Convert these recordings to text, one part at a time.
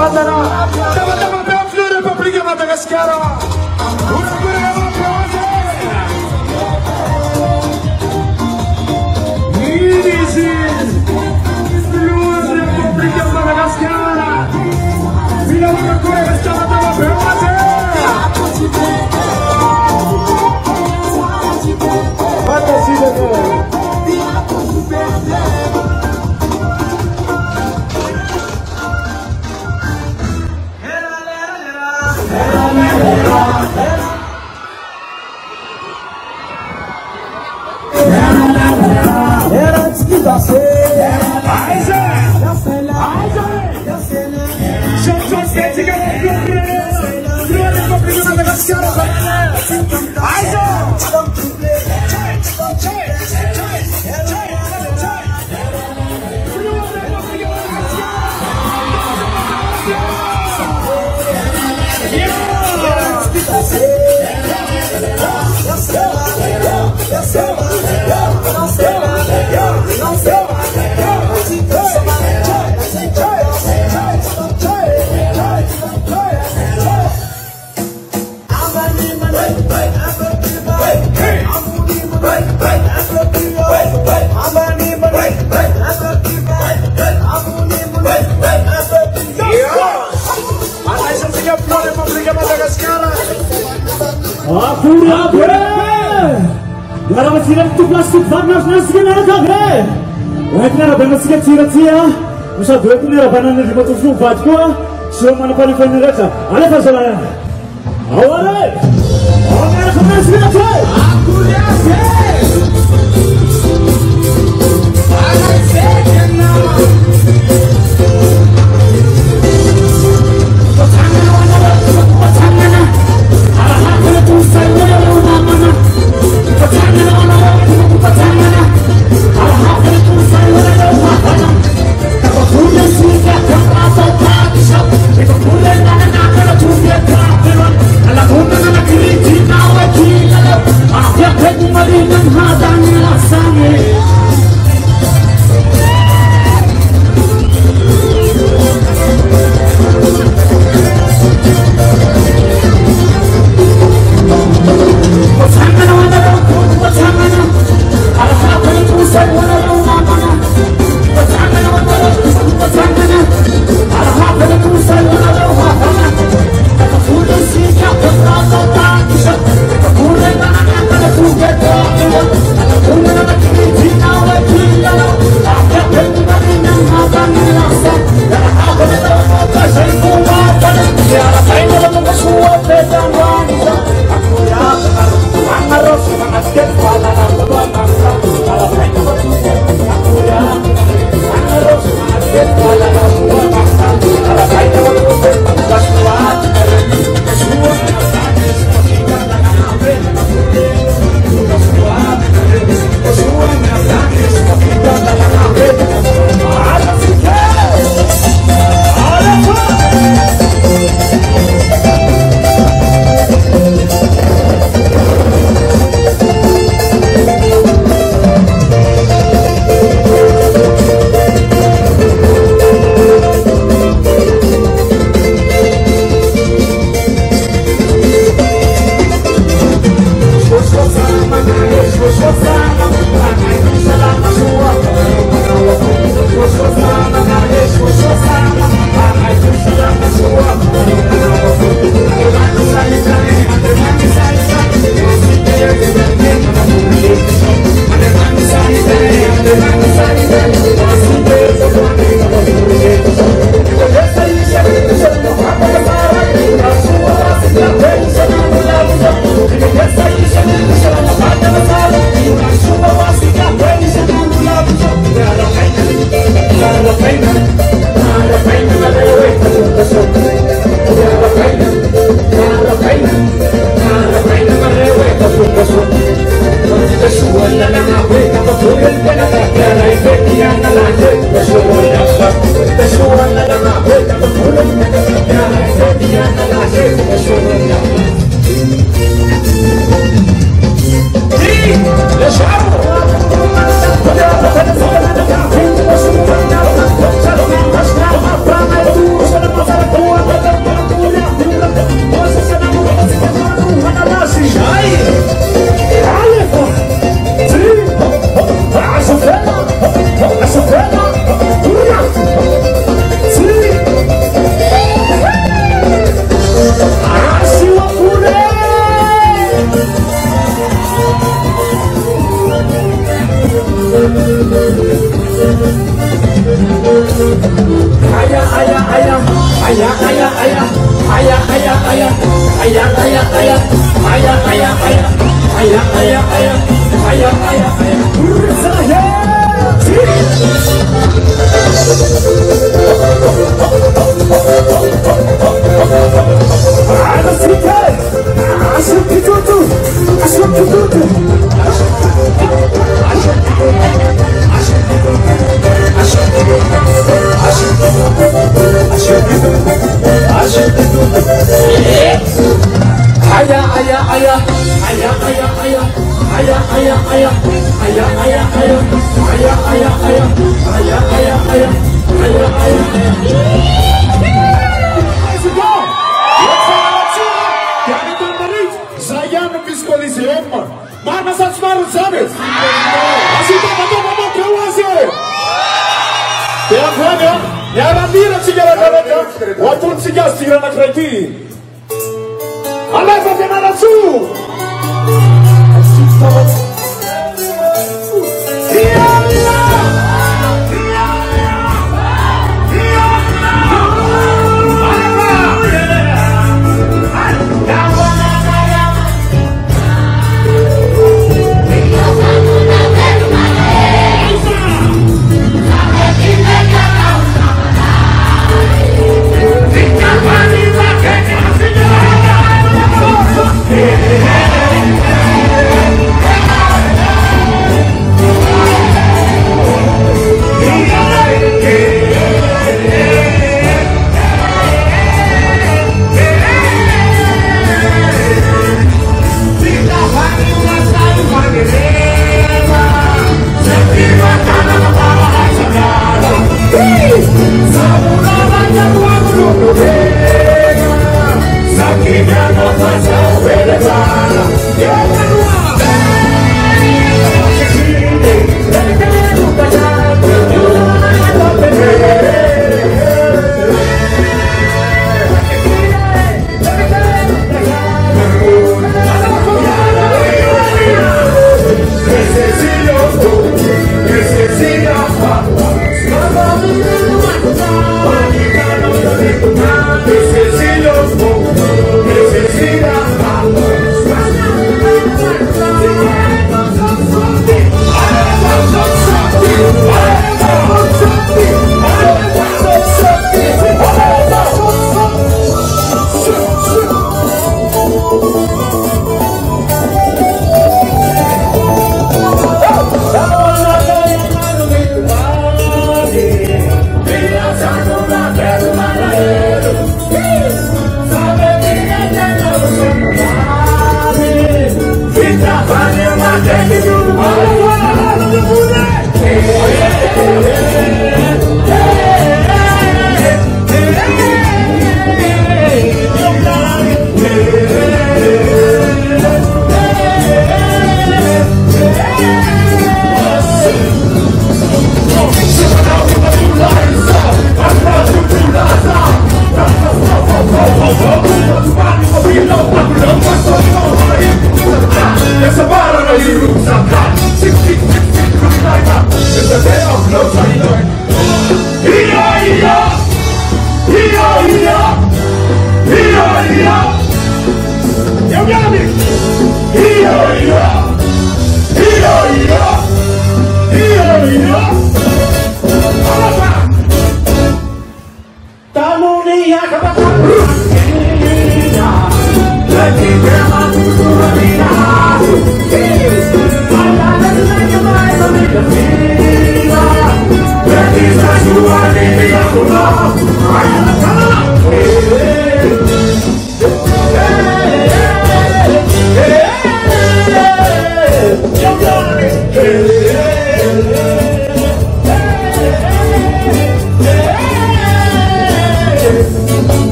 Bandana. Teman-teman Pemflu Republik Madagaskar. This is Blues Republic of Madagascar. Bila berkuih bersama-sama bermata. Batasi dengan. Agora vai tirar tu plastic farnas nas semanas a ver. Vai tirar bem mas que tira. Usa dua tu nera banana di botol flu vatko. Semua mana paling paling nera. Ale fasalah. Awalnya. Agora kemana sih nak? Aku lihat. Ada sekian nama. Alla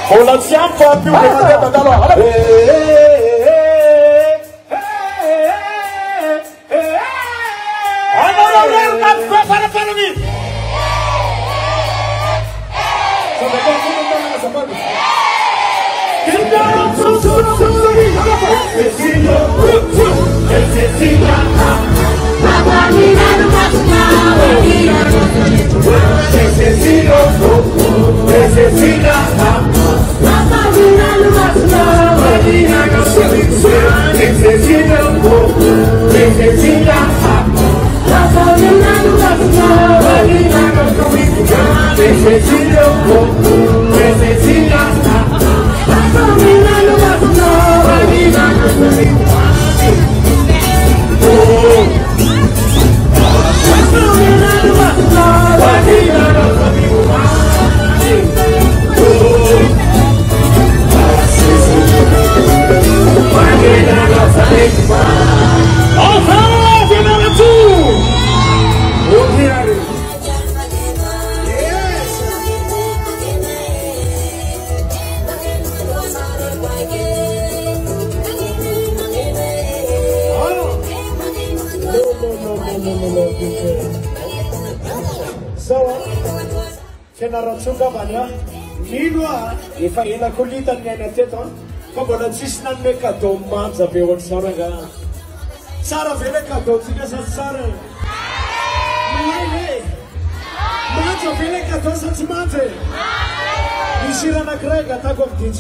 Mbola tsy ampy fa ampio le mandeha tantalo. Efa ela kolitany ny aina teto fa mbola tsisy nanome cadeau manja be ohatry zao ranga. Tsara ve le cadeautsika sa tsy tsara? Manja ve le cadeau sa tsy manja? Misy hira anankiray gatako amin'ny DJ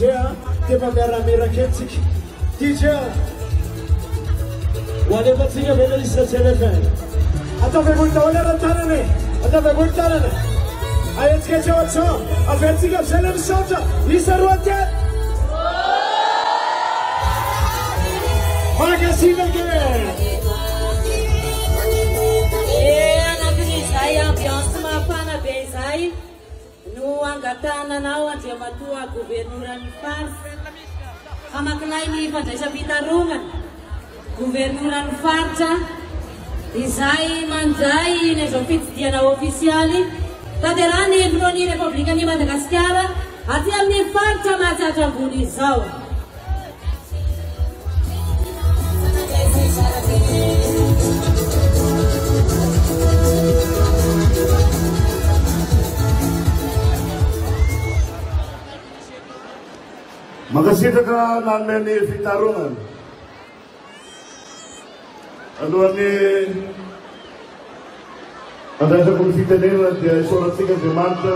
dia mba miara-miraka etsika. DJ ho alefatsika ve le isa tselefen. Ataovy daholo ara-tanana ataovy tanana. Ayetsika tsaotsao avetsika am'zay misaotra isa roa teny magasinake anatin'izay ambiance mafana be izay no angatananao Andriamatoa governoran'ny faritra hamakinay ny fandraisam-pitaromana governoran'ny faritra izay mandray nyzao fitsidiana ofisialy tanterahany filohan'ny Repoblikan'i Madagasikara aty amin'ny faritra mahatratra ambony izao. Makasitraka nanome ny fitaromana alohan'ny andraisako ny fitenena dia isoratsika Andriamanitra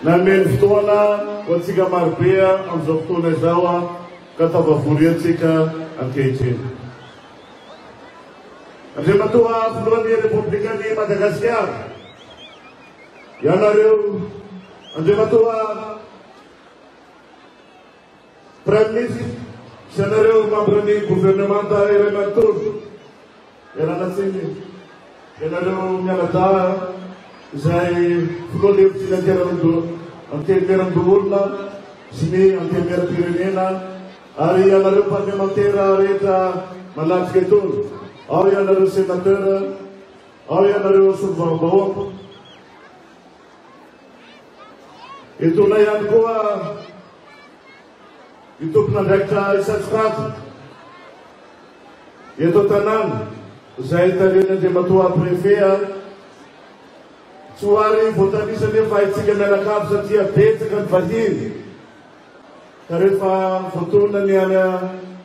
nanome ny fotoana ho antsika marobe amin'izao fotoana izao ka tavavory antsika ankehitriny. Andriamatoa filohan'ny Repoblikan'i Madagasikara, ianareo Andriamatoa Prime Ministre, ianareo membran'ny gouvernemanta iray manontolo Eranatsiny, ianareo mianadahy izay filohan'ny hevitsy antenimieran-doholona sy ny antenimieram-pirenena ary ianareo parlementaire rehetra malatsika etony, ao ianareo sénateur, ao ianareo solovavam-bahoaka. Etona ihany koa ny tompon'andraikitra isan-tsokajy eto tanàna izay tareny Andriamatoa préfet tsy ho ary voatanisa nefa itsika mianakavy satria betsaka ny vahiny ka rehefa voatona ny any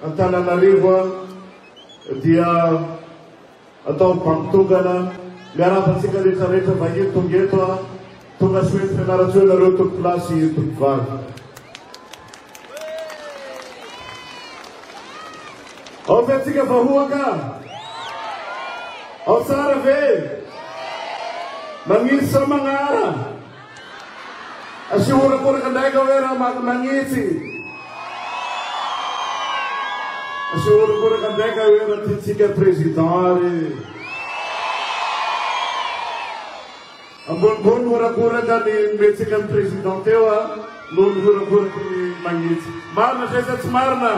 Antananarivo dia atao banitongana miarafantsika rehetrarehetra vahiny tonga eto tonga sy hoenty fianaratsoa nareo tompolasy tompovary. Ao fetsika vahoaka, ao tsara ve, mangitsy sa magnara, asihorakoraka ndraika hoe raha magnitsy, asihorakoraka ndraika hoe raha tiatsika président ary. Ambonimbony horakoraka ny metsika ny président teo no horakoraka ny magnitsy. Marina zay sa tsy marina?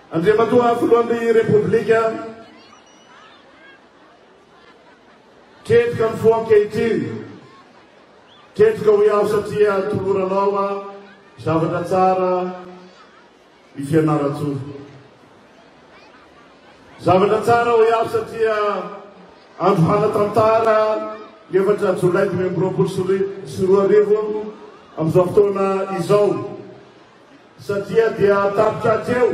Andriamatoa filohan'ny Repoblika, ketrika amin'ny foankehitriny, ketrika ho iaho satria toloranao a zavatra tsara ny fianaratsoa. Zavatra tsara ho iaho satria andro hanatantara ny 4 Jolay 2024 amin'izao fotoana izao, satria dia tapitra eo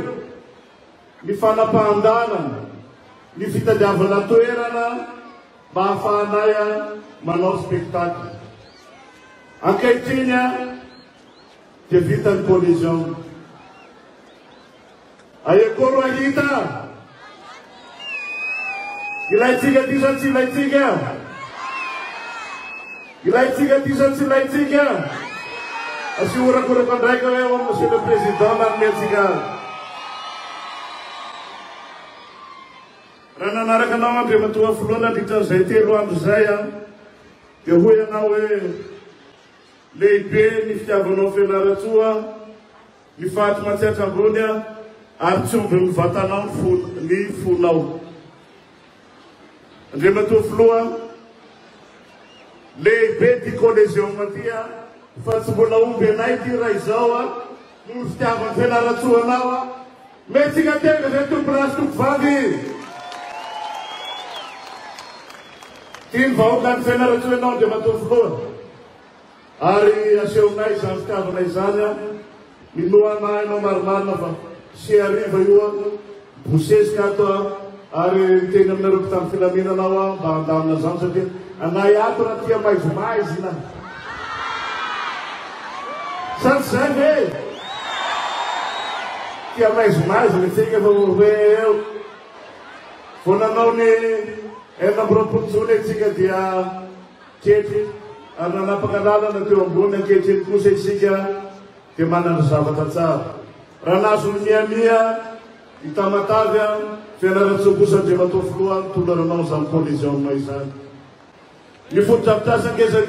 ny fanapahan-dalana, ny fitadiavana toerana mba hahafahanay manao spectacle. Ankehitriny dia vita ny collision. Aekoro ahita ilaitsika ty sa tsy ilaitsika, ilaitsika ty sa tsy ilaitsika. Asiorakorako andraika hoe ao monsieur le président manometsika. Raha nanaraka anao Andriamatoa Filoha nandritran'izay 3 andro zay dia hoy anao hoe lehibe ny fitiavanao Fianaratsoa, ny faty matsiatra ambony ary tsy omby ny vatanao ny fonao. Andriamatoa Filoha, lehibe ty collision ty fa tsy mbola omby anay ty raha izao no fitiavany Fianaratsoa anao metsika tena zay tomporasy tompivavy. Tiany vahoaka ny Fianaratsoa anao Andriamatoa Filoha, ary asehonay izany fitiavanay izany minoana anao marimarina fa sy ariva io bosesika ato ary teny aminareo mpitany filaminanao mba handamina zany satria anay ato raha tia maizomaizy na satsy zay ve tia maizomaizy mitsika fa hoe eo vo nanao ny 20 Jolay etsika dia ketry ary nanapakalalana teo ambony ankehitriny kosa isika dia manana zavatra tsara. Raha nazony miamia hitamatavy Fianaratsoa kosa Andriamatoa Filoha toloranao zany collision mai zany. Ny fotodrafitrasa angezay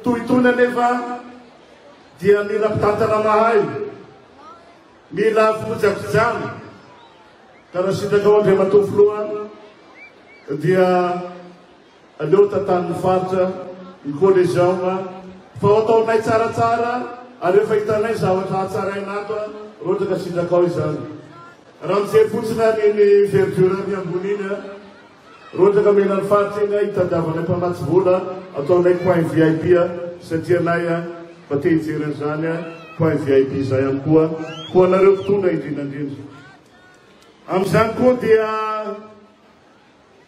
tohitony anefa dia mila mpitantana mahay, mila fotodrafijano. Ka raha sitraka ao Andriamatoa Filoha dia aleo tantan'ny faritra ny collision fa ataonay tsaratsara ary rehefa hitanay zavatra hatsarainato ohatra ka sitraka ao izany. Raha mijery fotsiny ny verdure ny ambony iny ohatra ka mena ny faritra iny hitadiavanay mpamatsy vola ataonay point VIP satria nay mba te hijery an'izany point VIP zay ihany koa ho anareo mpitondra indrindrandrindra. Amin'izany koa dia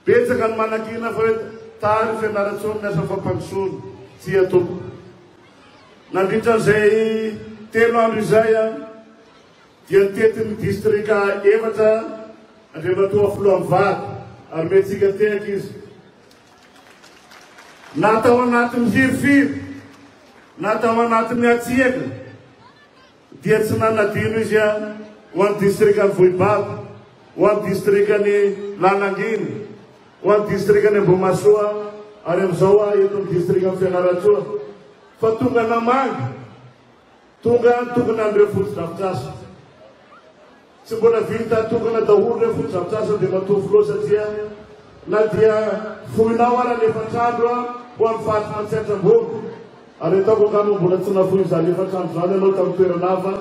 betsaka ny manakina fa hoe tary Fianaratsoa miasa fampandrosoana tsy atoko. Nandritran'izay 3 andro izay dia nitetin'ny distrika 4 Andriamatoa Filoha mivady ary metsika tehaka izy. Natao anatin'ny firifiry, natao anatin'ny atsiaka dia tsy nanadino izy ho an'ny distrikany Vohibava, ho an'ny distrikany Lananginy, ho an'ny distrikany Ambohimasoa ary amin'izao eto amin'ny distrikany Fianaratsoa. Fa tonga namangy, tonga n'andreo fotodrafitrasa. Tsy mbola vita tokana daholo reo fotodrafitrasa Andriamatoa Filoha satria na dia fohinao ara ny 4 andro ho amin'ny faty matsiatra ambony. Ary ataoko angamba mbola tsy nafohy izany 4 andro zany anao tamin'ny toerana hafa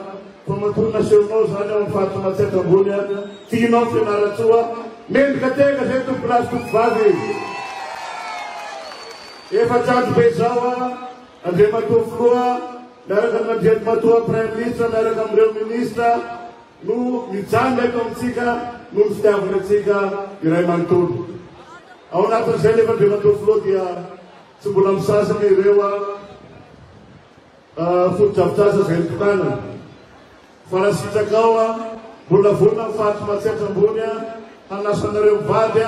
fa matorina sehonao zany ao amin'ny faty matsiatra ambony tianao Fianaratsoa mendrika tena zay tomporasy tompivavy. 4 andro be zao Andriamatoa Filoha miaraka amin'Andriamatoa Prime Ministre miaraka amin'ireo ministra no mijanona eto amintsika no ny fitiavana antsika iray manontolo. Ao anatin'izay nefa Andriamatoa Filoha dia tsy mbola misasana ireo fotodrafitrasa zay nitokana. Fa raha sitraka ao mbola vonona ny faty matsiatra ambony hanasanareo mivady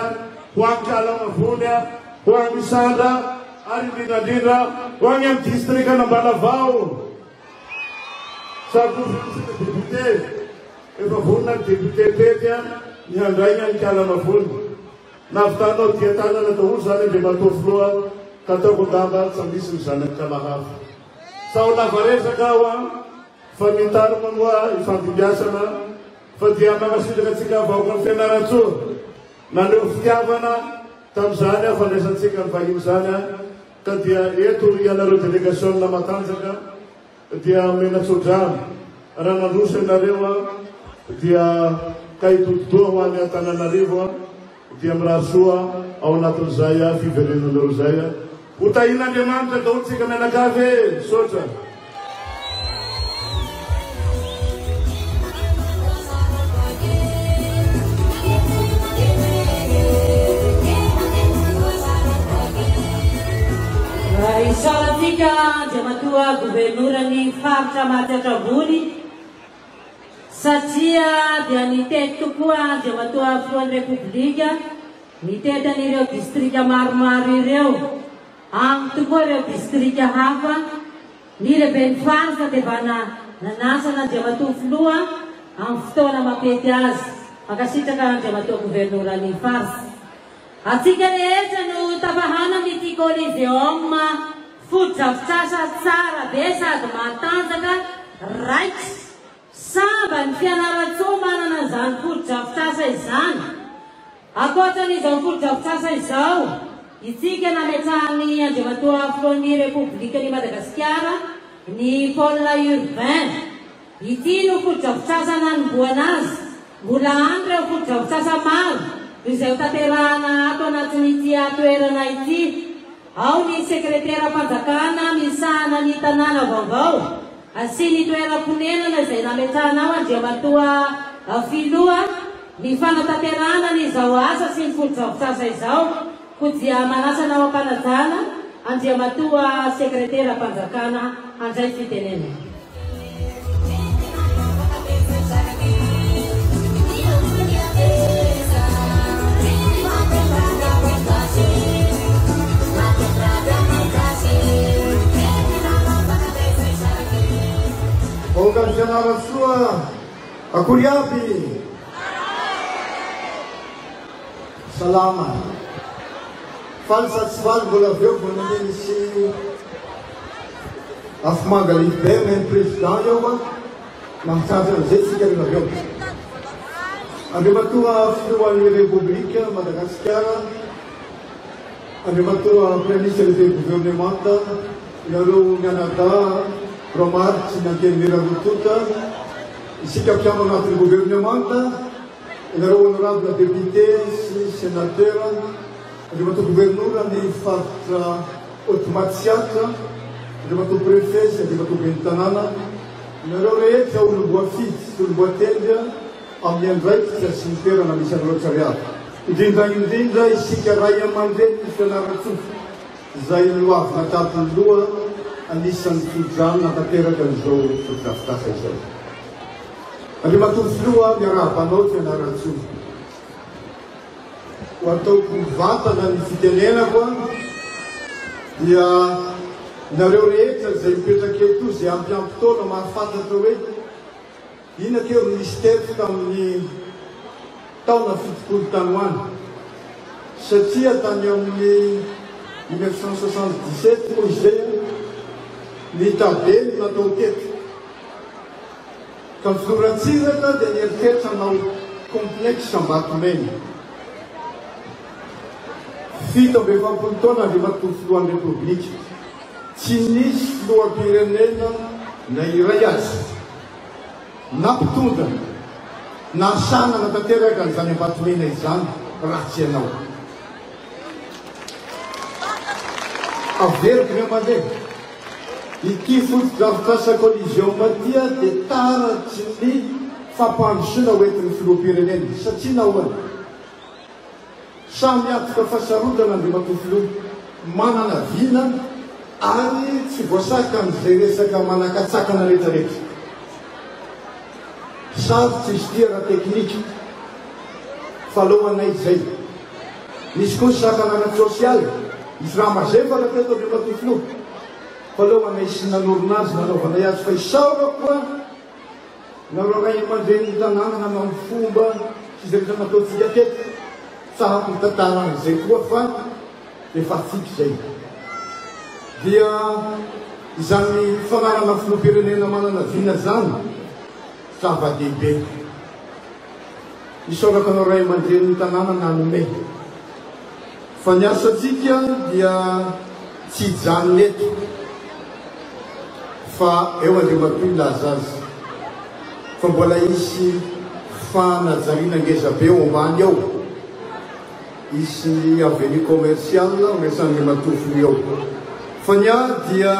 ho any Kalamavony, ho any Isandra ary indrindrandrindra ho any amin'ny distrika Nambalavao. Sako député efa vonona ny député tety ny handraigna ny Kalamavony. Navitanao dia tanana daholo zany Andriamatoa Filoha ka ataoko angamba tsy misy ny zanaky Kalahafa. Sao lavaresaka ao fa mitarima moa ifandimbiasana fa dia magnasitraka antsika vahoaka ny Fianaratsoa naneo fitiavana Tam'izany fandraisantsika ny vahiny zany ka dia eto ianareo delegasion Matanjaka dia menatsodrano raha nandroso ianareo dia kahitododoa ho any Antananarivo dia mirahasoa ao anatin'izay fiverenanareo zay ho tahin'Andriamanitra ka ohatsika mianakavy sotra. Isaorantsika Andriamatoa Gobernurany faritra Mahatratra-bony satria dia nitety tokoa Andriamatoa Filohan'ny Repoblika nitety an'ireo distrika maromaro ireo amin'ny tokoa ireo distrika hafa ny lehiben'ny faritra dia mba nanasana Andriamatoa Filoha amin'ny fotoana mampety azy makasitraka Andriamatoa Gobernurany faritra. Atsika rehetra no tapahana amin'ity Coliseum foto-drafitrasa tsara be sady matanjaka raitra samba ny fianaratsoa manana izany foto-drafitrasa izany. Ankoatran'izao foto-drafitrasa izao, itsika nametrahany Andriamatoa Filohan'ny Repoblikan'i Madagasikara ny pôle urbain. Ity no foto-drafitrasa nanomboana azy. Mbola any ireo foto-drafitrasa maro izay tanterahana ato anatin'ity toerana ity. Ao ny sekretera-panjakana misahana ny tanàna vaovao sy ny toeram-ponenana izay nametrahana ao Andriamatoa Filoha ny fanatanterahana n'izao asa sy ny foto-drafitrasa izao koa dia manasana ao am-panajana Andriamatoa sekretera-panjakana handray fitenenana. Okan fianarana soa akory aby. Salama. Faly sa tsy faly mbola avy eo mbola misy afomanga lehibe mainy président eo mamitsazy an'izay tsika rehefa avy eo. Andriamatoa Filohan'ny Repoblika Madagasikara, Andriamatoa Premier ministre du gouvernement, ianareo mianadahy Romaritsy Nankenimera Rotota, isika mpiamo anatin'ny gouvernement, ianareo honorable député sy sénateur, Andriamatoa Gobernurany faritra Haute-Matsiaka, Andriamatoa préfet sy Andriamatoa ben'ny tanàna, ianareo rehetra olom-boafidy sy olom-boatendra amin'ny andraikitra sy ny toerana misy anareo tsara avy. Indrindra isika ray aman-dreny ny fianaratsofo izay no avy natapon'ny loha anisan'ny fidrano natanteraka an'izao foto-drafitrasa izao. Andriamatoa Filoha miarabanao fianaratsofo. Ho ataoko mivantana ny fitenenako dia nareo rehetra izay mipetraka eto izay ampiampitaona mahafantatra hoe inona keo ministère tamin'ny taona fitopolo tany ho any satria tany amin'ny 1977 moa izay ny tabely natao teto ka mifilorantsiraka dia nieritreritra nao complexe Ambatomena. Fito amby efapolo taona Andriamatoa Filohan'ny Repoblika tsy nisy filoham-pirenena na iray azy nampitondra na sanana tanteraka n'izany Ambatomena izany ratsy ianao. Averiko ny amandeha ity foto-drafitrasa Coliseum dia dia taratsy ny fampandrosoana hoentin'ny filoham-pirenena satria nahoana samy atoka fasarotana Andriamatoa Filoha manana vina ary tsy voasaka n'izay resaka manakatsakana rehetrarehetra. Sarotsy izy tia raha teknika fa alohanay izay misy koa sakanana sosialy misy raha mazevana teto Andriamatoa Filoha fa alohanay sy nanorona azy nanaovanay azy fa isaora koa nareo ray aman-dreny tanàna nanao ny fomba sy izay rehetra nataontsika teto tsahako tantara an'izay koa fa efa tiky izay dia izany fanarana filoham-pirenena manana vina zany zava-dehibe. Isaoraka anao ray aman-dreny tanàna nanome fa ny asatsika dia tsy hijanona eto fa eo andrimatoy laza azy fa mbola isy fanajariana ngezabe eo ambany ao isy ny avenue commercial resan'ny matofo eo fa ny ahy dia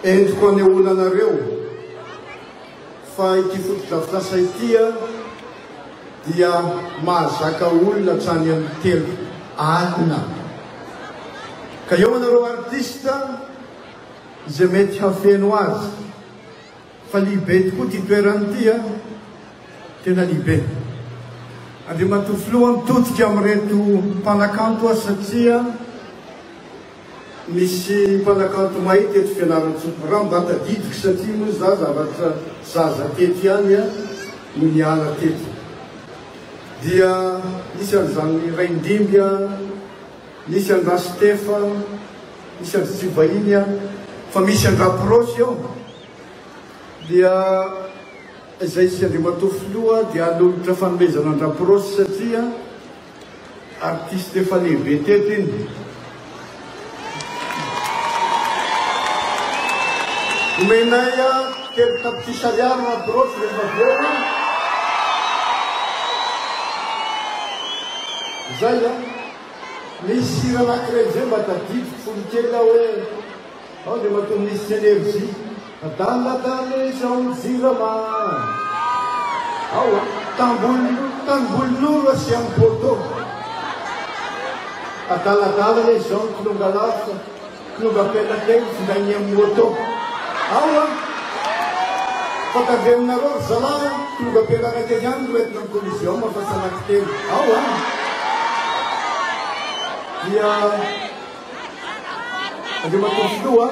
endriko anehoananareo fa ity fotodrafitrasa itya dia mahazaka olona hatrany amin'ny 3 alina ka eo anareo artista izay mety hafeno azy fa libe tokoa ty toerany tya tena libe andriamanto filoha mitodika amin'reto mpanakanto a satria misy mpanakanto mahita eto fianaran-tsoko raha mbatadidiko satria moa za zavatra zaza tety ihany a no niala tety dia misy an'izany raindimby a misy andra stefa misy andro tsy vahiny a fa misy andra prosy ao dia izay sy andriamanto filoha dia anolotra fanomezana andra prosy satria artiste efa lehibe teto iny omenay a telo tapity saliary na prosy rehefa vera zay a misy raha anakireny zay mba tadidiko folo kely ao hoe ao dia mato misy énergie adaladale zao jirama ao a tambolon'olo asy amin'ny poto adaladala le zao kilonga lafa kilonga penateny findainy amin'ny moto ao a fataveminareo zala kilonga penateny ihany no entina amin'ny collision mafasanaky teny ao a dia andriamanto filoha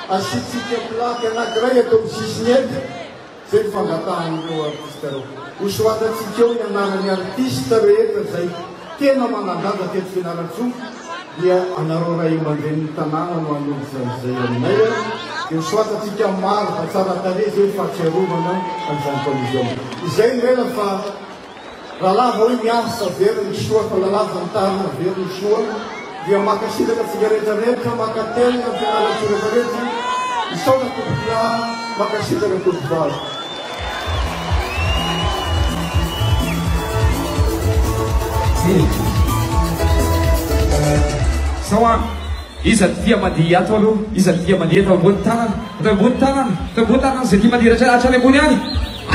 asitsika plaky anakiray atao amin'ny sisiny ety zay ny fangatahan'ireo artiste reo hosoatatsika eo ny anaran'ny artiste rehetra zay tena manandanja teto fianaran-tsoa dia anareo ray aman-dren'ny tanàna no anolozan'izay aminay a dia hosoatatsika maro fa tsara tare zay fahatsiarovana an'izany collision izay nirena fa rahalava hoe miasa very ny soa fa lalava ny tarina very ny soa dia makasitraka tsika rehetrarehetra makatelina fianarantsika rehetrarehetra isaona tompona makasitraka tompovazy sawa iza tia mandiha ato aloha iza tia mandiha atao ambony tanana atao ambony tanana atao ambony tanana zay tia mandiha hatrany ambony any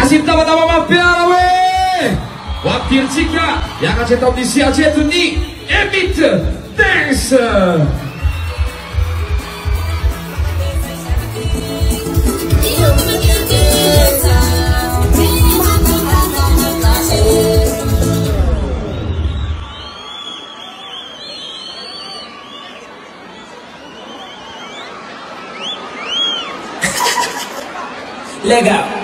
asymitabadaba mampiara hoe ho ampirintsika hiakatra atao amin'ny siatreto ny Emite Dance legal.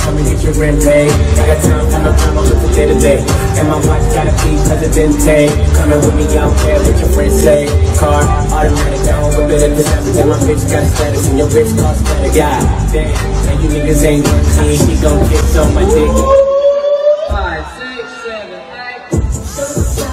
come and get your rent paid. I got time for no time, I'm looking day to day. And my watch got a fee cause it didn't take. Coming with me out there, what your friends say. Car, automatic, down with it if it's everything. My bitch got status and your bitch cost better. God damn, and you niggas ain't gonna see. She gon' kiss on my dick. 5, 6, 7, 8.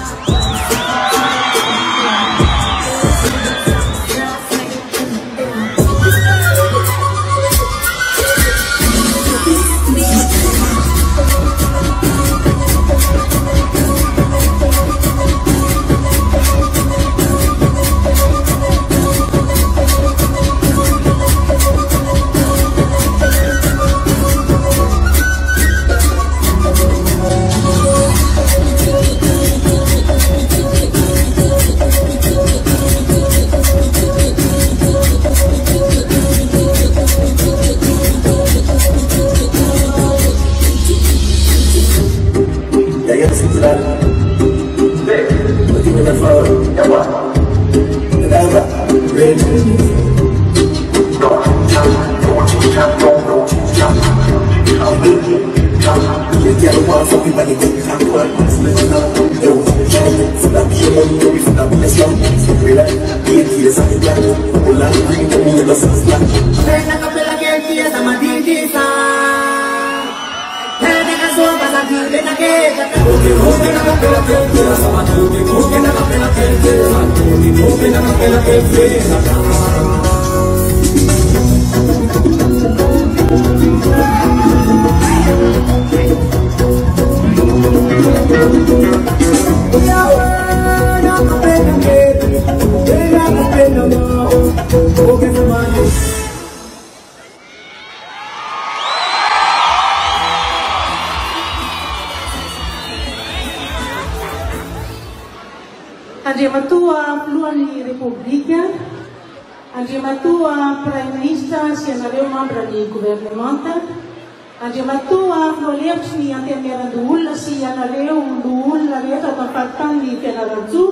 Andrea Matua, Fluani Repubblica, Andrea Matua, Prime Minister, Sianareo membro di Governamento, Andrea Matua, Fluolevci, Antemera Dul, Sianareo, Dul, Reta, Tafatani, Pianarazzu,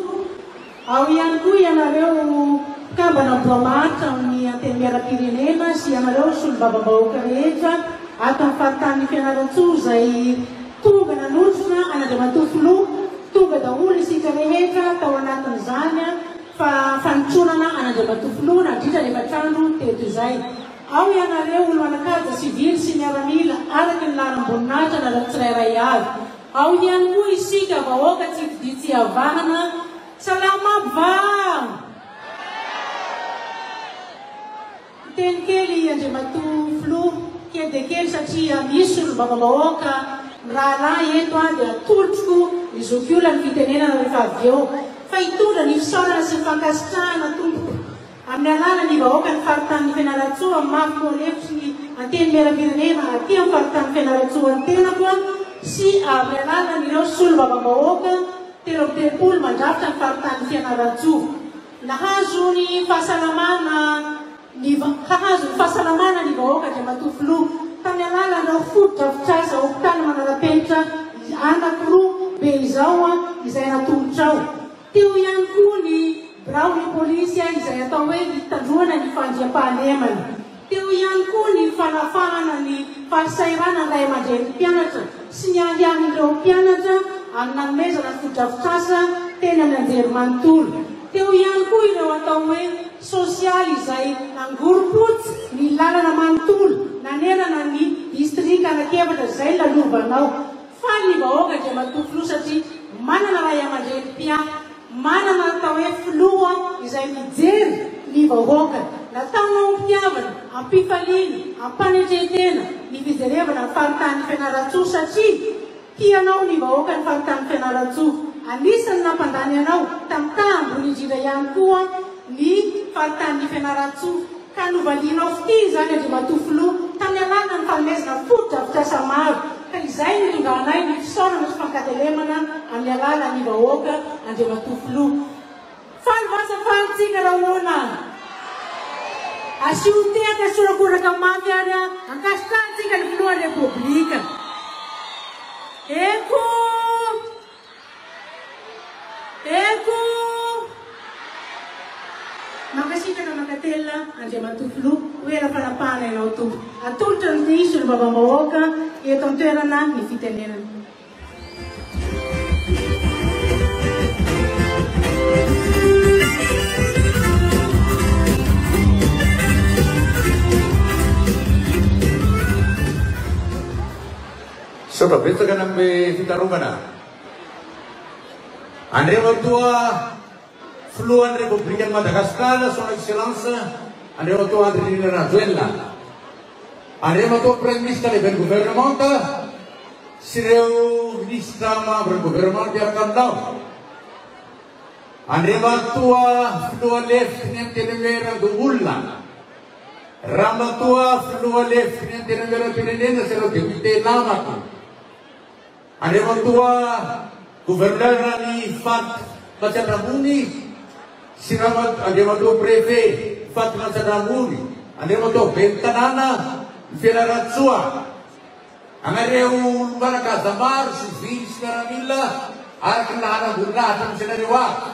Awianku, Yanareo, Cabana Promata, Antemera Pirinema, Sianareo, sul Bababau Careja, Atafatani, Pianarazzu, Zai, Tugana Nusna, Andrea Matua Flu, Tuga daholo isika rehetra tao anatin'izany fa fanitsonana anandriamatofilo na dritra rehefa trano teto izay. Ao ianareo olo anakaja sivily sy miaramila araky ny laram-boninahitra na raha tsirairay avy. Ao ihany koa isika vahoaka tsy fiditsy havahana. Salama va! Teny kely Andriamatofilo kedekely satria misy olo vahoaka raha eto dia atolotroko izokiola ny fitenenana rehefa avy eo fa hitondra ny fisaorana sy ny fankasitrahana tompoko amin'ny alalany vahoaka ny faritany Fianarantsoa amin'ny mafy Fluolevitry ny anteny miaram-pirenena aty amin'ny faritany Fianarantsoa ny tena koa sy amin'ny alalany ireo solom-bavam-bahoaka telopolo mandrafitra ny faritany Fianarantsoa. Nahazo ny fahasalamana ny vahoaka Andriamatofilo tamin'ny alalanao foto-drafitrasa hopitaly manara-penitra anakiroa be izao izay natolotra ao. Teo ihany koa ny birao ny polisy izay atao hoe hitandroana ny fandriam-pahalemana. Teo ihany koa ny fanafahana ny fahasairana ny ray aman-dreny mpianatra sy ny alian'ireo mpianatra amin'ny nanomezana ny foto-drafitrasa teny amin'ny anjerimanontolo. Teo ihany koa ireo atao hoe sosialy izay nangoropotsy ny lalana manontolo nanerana ny distrika anakevatra izay lalovanao. Fa ny vahoaka Andriamatofilo satria manana ray aman-dreny mpianatra, manana atao hoe filoha izay mijery ny vahoaka. Nataonao mpitiavana, ampifaliana, ampanetretena ny fijerevana ny faritany Fianarantsoa satria tianao ny vahoaka ny faritany Fianarantsoa. Anisany nampandany anao tamin'ny tambony indrindra ihany koa ny faritany Fianarantsoa. Ka novalianao fity izany Andriamatofilo tamin'ny alalana ny fanomezana foto-drafitrasa maro. Ka izay ny tonga anay ny fisaorana sy fankatelemana amin'ny alalan'ny vahoaka Andriamatofilo. Faly-vasafalytsika rahoana. Asioteka sorakoraka mafy ary ankasitrahantsika ny filohan'ny Repoblika. Eko! Eko! Makasitraka makatela Andriamatoa filoha hoe raha-panapahana ianao tompo. Atolotra ny iso ny vavam-bahoaka eto an-toerana ny fitenenana. Sotra betsaka nambe fitarongana. Andriamatoa filohan'ny République Madagasikara, son excellence Andriamatoa Andry Rajoelina, Andriamatoa Premier ministre lehiben'ny gouvernement sy ireo ministre membre ny gouvernement miaraka aminao, Andriamatoa filoha lefitry ny antenimieran-don'olona, Ramatoa filoha lefitry ny antenimieram-pirenena sy ireo député namako, Andriamatoa gouverneur ny Faty Matsandramony sy Andriamatoa préfet Faty Matsandramony, Andriamatoa ben'ny tanàna ny Fianaratsoa, agnareo mpanakaza maro sy vily sy miaramila araky ny lahanam-boninahitra misy anareo ato.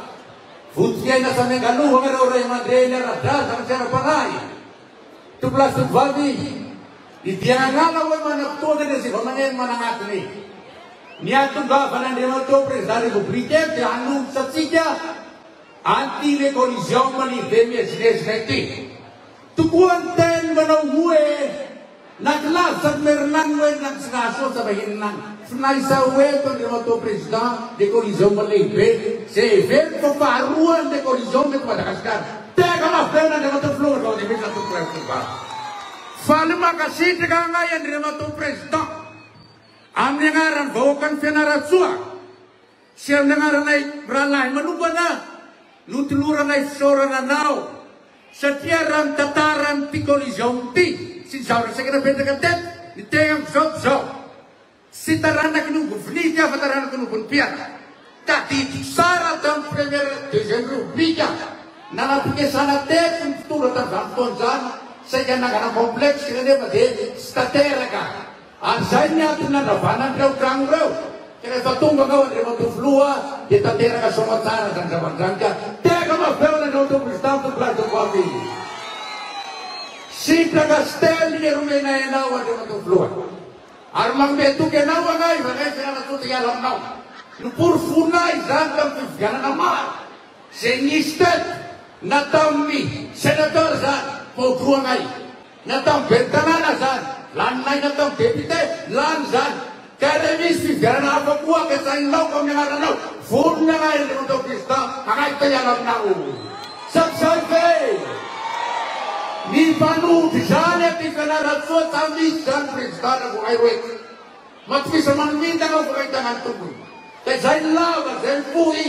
Votofiaina samy angalova agnareo ray aman-dreny ara-draza ny fianam-panahy. Tompolasy tovovavy idiagnana hoe manam-potoana ny zava-maneno managnatiny. Ny atongavan'Andriamatoa président républicain dia hanombotra atsika anti-le collision manive mihezinezina ity. Tokoa ny teny manao hoe nakilavy sady merinany hoe nakisinaso sa mahininany. Finaisa hoe Andriamatoa président de collision malehibe zay very fa faharoany de collision mety Madagasikara. Teka mafena Andriamatoa filoha zao de misy atokorakoba. Faly makasitraka ngay Andriamatoa président amin'ny agnaran'ny vahoaka ny Fianaratsoa sy amin'ny agnaranay rahalahy manokana no toloranay fisaorana anao satria raha mitantara n'ity collision ty sy zavatra saika napetraka teto ny tegna am'izao sy taranaky nongovonity afa taranaky novon'nypiana tadidiko sara tamin'ny première deuxième république nanapikesana teto ny fitondra tamin'izany fotoan'izany saika nangana complexe nefa de sy tanteraka. An'izay ny antony nandravanan'ireo tragno reo. Ka rehefa tonga angao Andriamatoa filoha dia tanteraka soamatsara zany zava-drany ka teka maveo n'Andriamatoa président tompolasy tovovavy. Sitraka stely eromena ianao Andriamatoa filoha. Ary manome toky anao angay fa ngay fianarantsoa hiala aminao. Noporofonay zany tamin'ny fividianana maro. Zay nisy teto natao amin'ny sénateur zany podroangay. Natao amin'ny ben'ny tanàna zany. Laninay natao député, lany zany. Ka rehefa misy fividianana hafa koa ampiasainao ko amin'ny agnaranao. Vonona ngay Andriamatoa président angay ta hiala aminao. Sakisay fe! Ny mpanodry zany aty Fianaratsoa sa misy zany président na voay hoe matifisa manomintana ao fakahitanany tompony. Ka zay lava, zay fohy.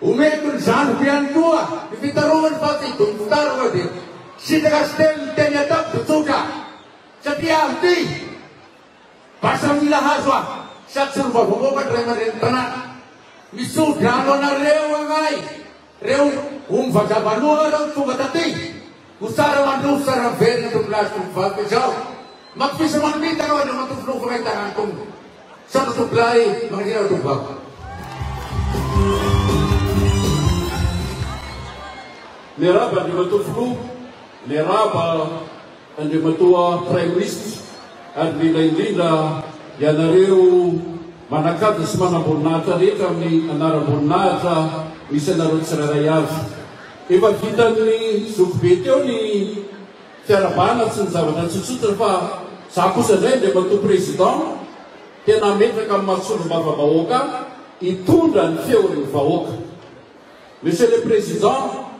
Omeko ny zanoko ihany koa. Ny fitarovany fa ty dony fitarova dia sitraka stely ny teny atao dotsoka. Satria amty basa mila hazo aho sady tsy novavovoaka ray aman-dreny tanàna. Misodry ano anareo angay. Reo omivazavanoa reo tonga taty. Ho tsara mandroso tsara miverina tompolasy tovovavy zao. Mampifisa manomita anao Andriamatoa filoha fakahitanany tompo. Sano tombolay magnirana tovovavy. Leraba Andriamatoa filoha, leraba Andriamatoa Premier ministre, ary mila indrindra ianareo manakata sy manam-boninahitra rehetra amin'ny anaram-boninahitra misy anareo tsirairay avy. Efa vitan'ny zokibe teo ny fiarabana sy ny zavatra tsotsotra fa za kosa indray Andriamatoa président tena metraka amin'ny mahasolom-bava-bahoaka hitondra ny feon'ny vahoaka. Monsieur le président,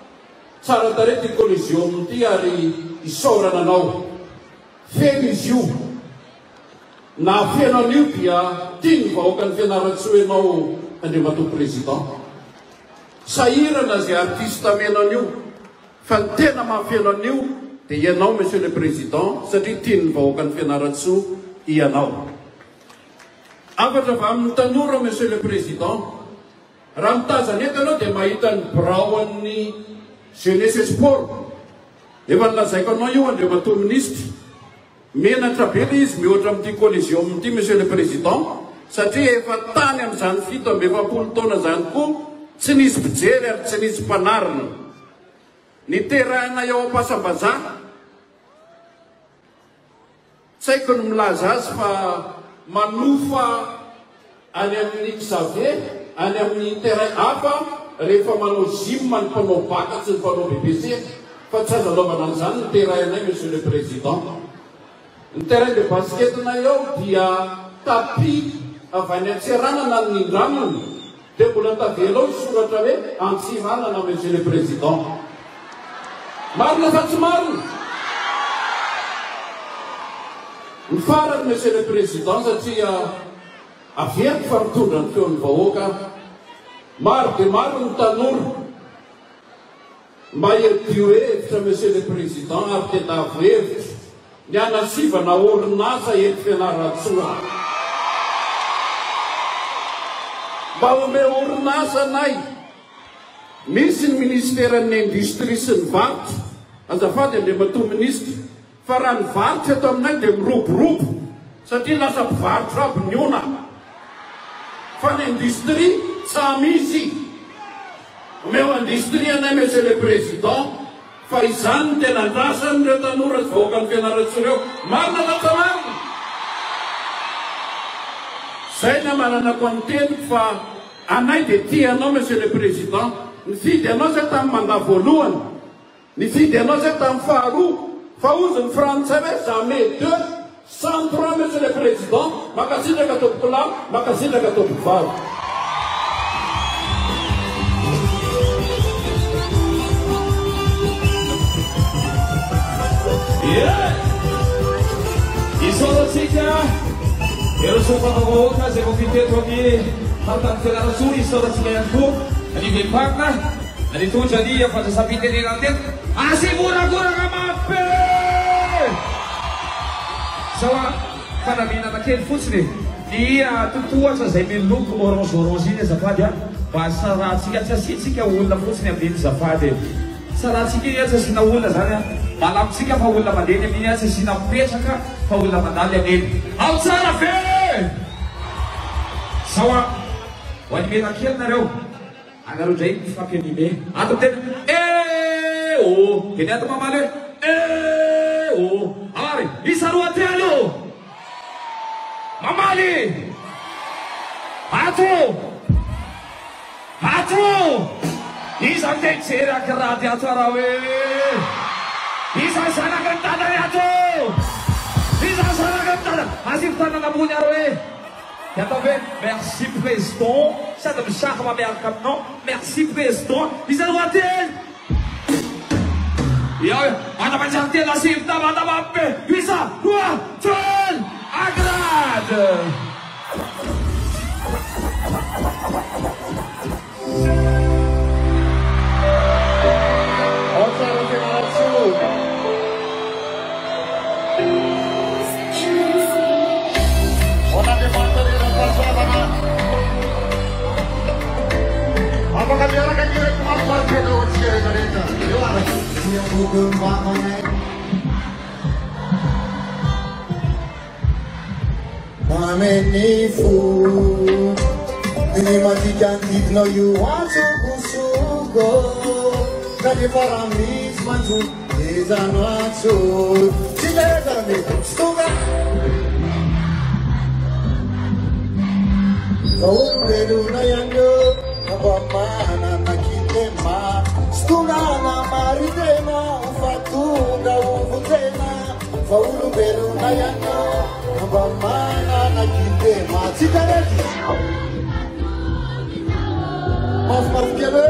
tsara tarehy ty collision ty ary isaorana anao. Feno izy io. Na fianao an'io dia tia ny vahoaka ny Fianaratsoa ianao Andriamatoa président. Sahirana zay artiste amenao an'io. Fa ny tena mahafianao an'io dia ianao monsieur le président satria tia ny vahoaka ny Fianaratsoa ianao. Afatra fa amin'ny tanora monsieur le président. Raha mitazana eto anao dia mahita ny biraon'ny jeunesse et sport. Efa nilazaiko anao io Andriamatoa ministre. Menatra be le izy mihoatra amin'ity collision amin'ity monsieur le président satria efa tany amin'izany 7 amby 20 taona zany koa tsy nisy mpijery ary tsy nisy mpanarina. niterahana eo am-pasambazana. Saiko ny milaza azy fa manofa any amin'ny xavier, any amin'ny terrain hafa rehefa manao gym ny mpanao baka sy ny mpanao BBC, fa tsy aza lovanany zany ny terrainay, monsieur le président. Ny terrain de basketinay eo dia tapis avy any Antsiranana ny indramany, dia mbola tavela eo soratra hoe Antsiranana, monsieur le président. Marina fa tsy marina? Ny farany, monsieur le président, satria averiko fa mitondra ny feon'ny vahoaka, maro dia maro ny tanora mba herio hevitra, monsieur le président, ary tena avo hevitra ny anasivana orinasa eto Fianaratsoa. Mba ome orinasa anay, misy ny ministeran'ny industrie sy ny varotra, azafady andre matoa ministra, fa raha ny varotra eto aminay dia miroborobo, satria lasa mpivarotra aby ny ona, fa ny industrie tsy misy. Omeo industrie anay, monsieur le président, fa izany tena andrasany ireo tanora sy vahoaka ny Fianaratsoa ireo. Marina na tsy marina? Zay ny amananako any teniko fa anay dia tianao, monsieur le président, nifidy anao zay tamin'ny mandat voalohany, nifidy anao zay tamin'ny faharoa, fa ozy ny frantsay hoe jamais 2 sans 3, monsieur le président, makasitraka tompoko lahy, makasitraka tompoko vavy. Isaoratsika ireo soapana-vahoaka zay mafiteto amin'ny faritany Fianaratsoa, isaoratsika ihany koa ny vehivavina nitondra ny fandraisam-pitenenana teto. Asimoragorana mapy sawa fanaminana kely fotsiny ny totohatra zay miloko orange iny azafady mba saratsika tsy asitsika olona fotsiny amin'iny zafady. Saratsika iny tsy asina olona zany malamitsika fa olona mandeny amin'iny tsy asina mipetraka fa olona mandaly amin'iny. Ao tsara ve sawa ho animena kely nareo anareo ndray fampianime ato tena o keny ato mamaly hoe o ary isa roa telo mamaly ato isa mitejery akiraty ato ara hoe isa sanaka ny tanany ato isa sanaka ny tanany asivy tanana ambony aro hoe atao hoe merci président sady misaka mamiaraka aminao merci président isa roa telo iaho ana manjary telo asivy tamatamape isa roa telo agrade. Apakah biarkan kita kemampuan kita untuk cerita? Yang bukan bangunnya. Mamenifu, ini mati cantik no you want to kusugo, kaki paramis manju, izan waktu, cinta kami stuga. Kau beruna yang yo. Mana nakitema stuna na maritema fatuga uvutema faulu belu na yanyo mana nakitema citareti maf kebe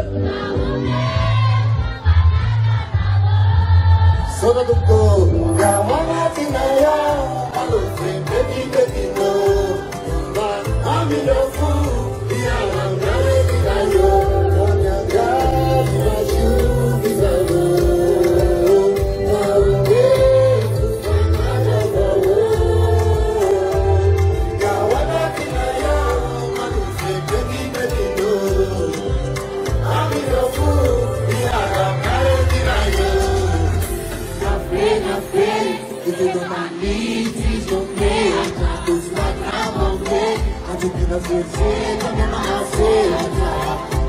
soda dukko gawana tinaya alu frente diketino amilo fu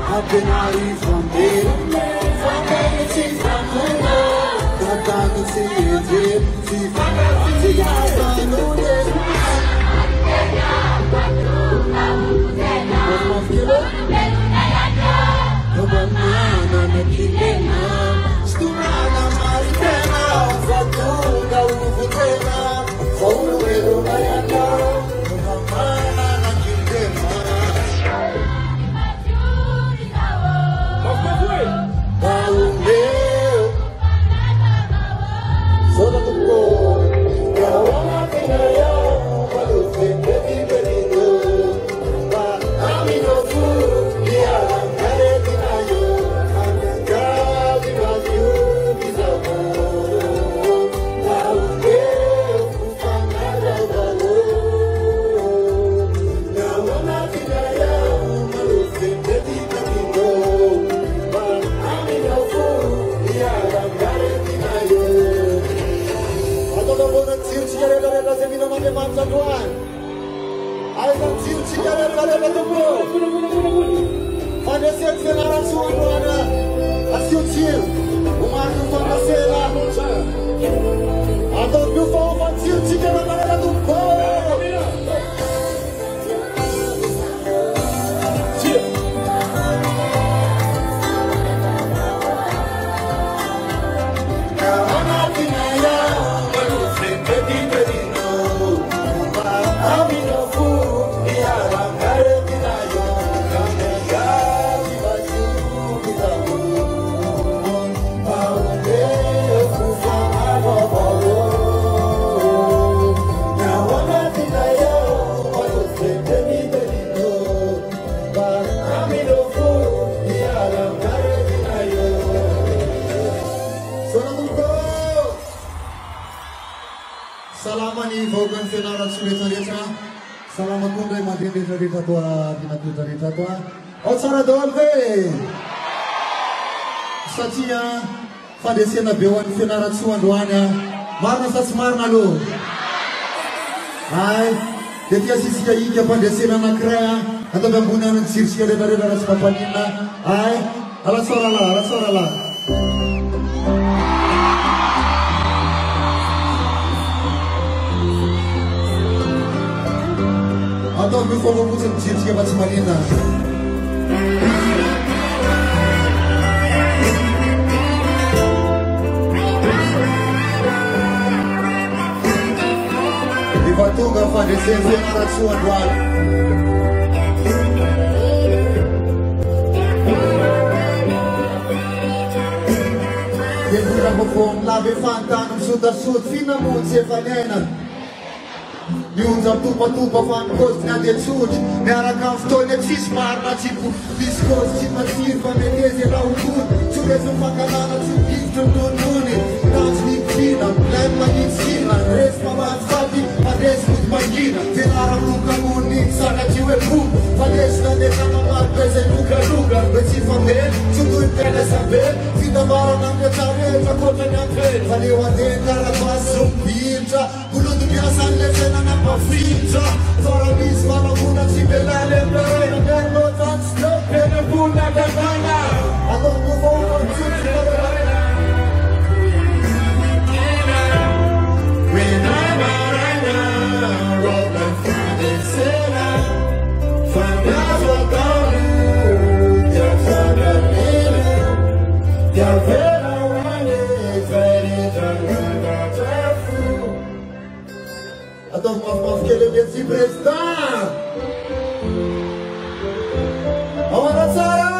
I've been out from there. Satria fandesena be ho an'ny fianaratsoa androany marina sa tsy marina aloha ay dia tia sisika ika fandesena anankiray ataovy ambony any ny jirotsika rehetrarehetra raha tsy mampanina ay alatsora lah alatsora lah ataovy mifomafotsy ny jirotsika fa tsy manina Tonga fandesena fianaratsoa androany dia mbola lave fantany misotasoty finamontsy efa niaina mionja mitopatopa fa mikozy ny andetsotry miaraka amin'ny fotoana tsisy marina tsy misy kozy tsy matsiry fa metezy laotony tsy reso fankalana tsy mivitra nonony natsy nikifina lay manitsina resy mamaty faty adresy mody mangina fianara lokamony sanatsy hoe fomba fadesina ndesana maro be zay lokaloka hoe tsy famely tsy toy tena sabely fitavarana amin'ny atsarehetra koatra ny ampely fa leo andeha karabasy zo mibitra olodo miasa an'le fiainana mafitra fara misy fanamona tsy belale mlerena miarlotatsy le penambona gandana ataoko fofotsotry Ataovy mafimafy kely amietsy président aoana tsara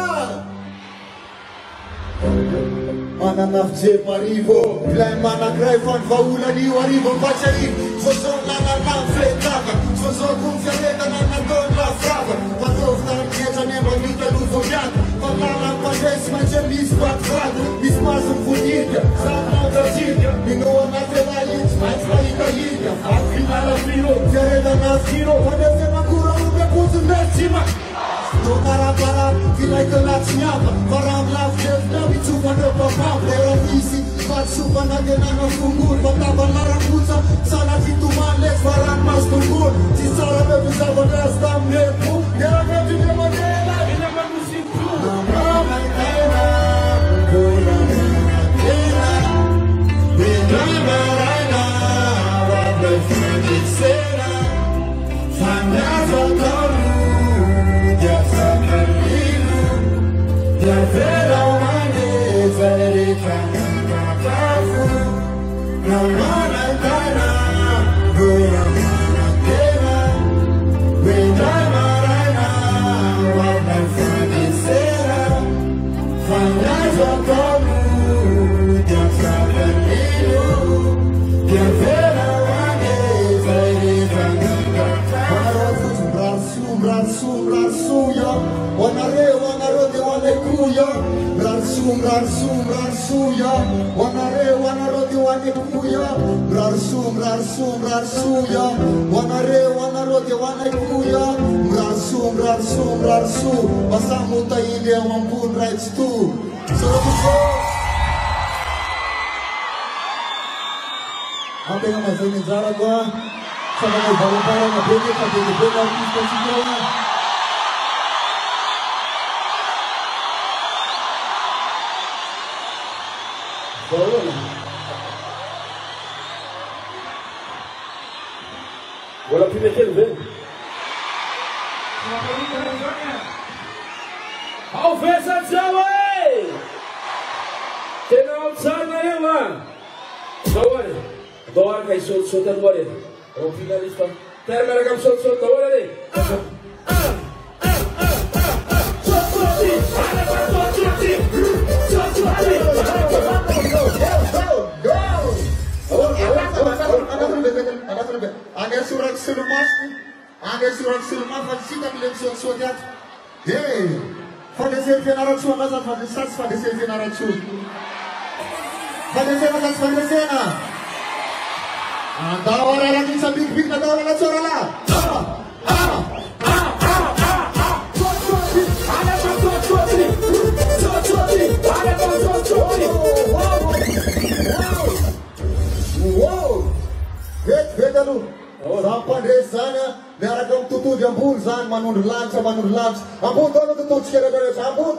mananafy jeparivo ilay manankiray fa ny vaolan'io arivo ampatsarivo fozao nananamy fetaka fozao komy fiaretana nataony lafrava fataovy taramietra nemba mitalovo miata fanala mpandresy maintsy misy bativata misy maso mivonidika zananadrasika mino anaty laitsy maintsy mahitahika afinala firo fiaretana firo fandesena koraoby akozy-lesima Karapara, filaika latsy miava fa raha milavitevina mitsofandreo papavy lera misy fatsofa nandenana fongoly fa tavalarakotsa sana fitomany lesy fa rano maso tongolo tsy tsara mevy zavatra azy tamin'ny epo lera mevy ny manela ina manosiko namamaitena volanatena Basta multa ile ang mampun rights to. So ang mga masanin zara ko sa mga balong-balong na bigay sa bigay ng istasyon na. Wala pinakil, Ben. Ofensa Zawai! Tena outside na yan, man. Dawar. Dawar kay sultan mo rin. O finalista. Pero meron kang sultan. Dawar rin. Ada surat selemas, kita bilang surat. Hey, pada selfie narat suara mazat, pada sas pada selfie narat su. Pada sena. Dawar lagi sa big na dawar na suara la. Wow. Bedalu. Sampai desanya, biar kau tutup jambul zan manur lans. Ampun dono tutup sekali dari saya. Ampun.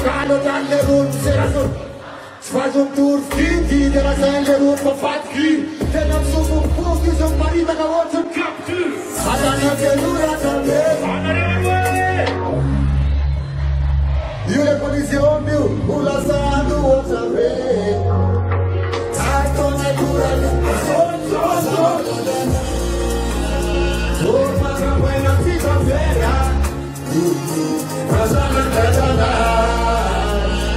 Kalau dan lerun serasur, fazem tur fingi de la san lerun pa fatki, tenam sumu fokus ang parita ka water capture. Adana kelura tambe, yule condición meu, ulasando wasabe. Ato na kura lu, forma ka buena tika vera. Kazana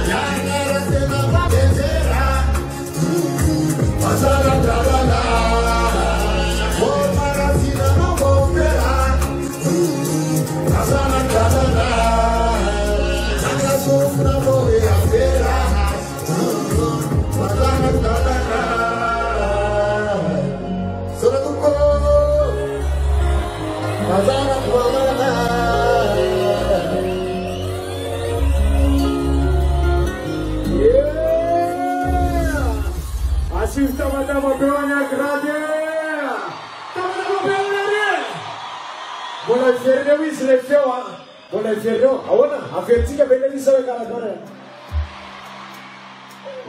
Yana Rasena Babezera Kazana Oh Marasina Mabopera Kazana Nanga Sofra Boe Afera Kazana Suratuko Kazana Tama-tama pewanya kerja. Tama-tama pewanya. Boleh share wis lekewa. Boleh share awana. Afirti ka bela bisa kara kara.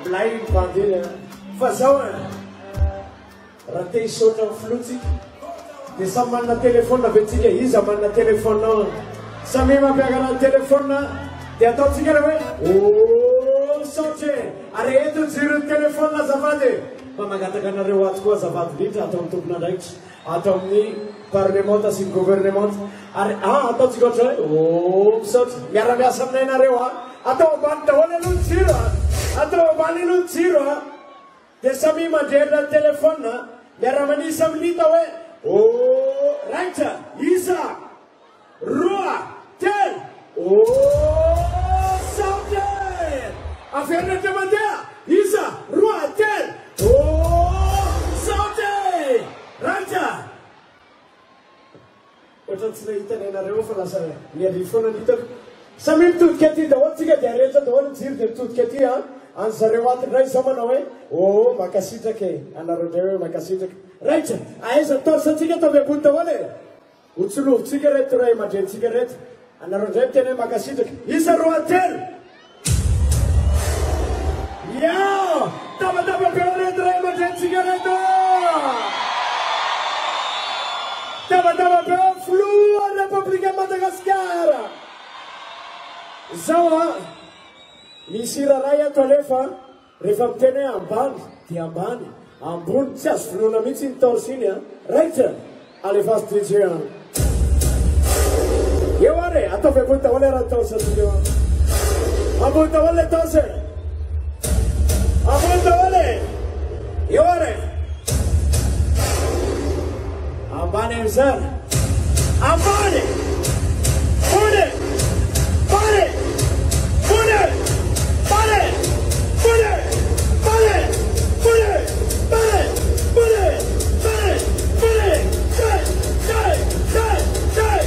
Blind pandina. Fasawa. Rate shota fluti. Di zaman na telefon na betike hi zaman na telefon na. Samima pega na telefon na. Dia tahu sikit apa? Oh, soce. Are itu zero telefon na zavade. Pamagatakan na rewat ko zavade dit atau untuk na right atau ni par remote asin government. Are atau sikit coy. Oh, soce. Yara biasa na rewa atau banta wala nun zero. Atau bani nun zero. Dia samima dia telefon na. Yara mani samlita we. Oh, right. Isa. Rua. Tel. Oh, Sauter! Aferna de Mandea! Isa! Rua! Tel! Oh, Sauter! Ranta! Otan sila ita na reo fala sa niya di fona dito. Samim tut keti da wat siga diareta da wat sir de tut keti ha. anzareo antindray zao manao hoe makasitraka anareo ndray hoe makasitraka raitra aiza torsatsika ataovy ambony daholo hotsolovotsika reto ray aman-drentsika reto anareo ndray miteny hoe makasitraka isa roa telo ya tabataba beo reto ray aman-drentsika reto tabataba beo flou République Madagascar zao misy raray ato alefa rehefa miteny hoe ambany dia ambany ambony tsy azo voloana mihitsy ny torse iny raitra alefa azy DJ eo are ataovy ambony daholo raha torse atsika ambony daholo le torse ambony daholo eo are ambany amizany ambany bone bone bone bone bone bone bone bone bone bone bone jai jai jai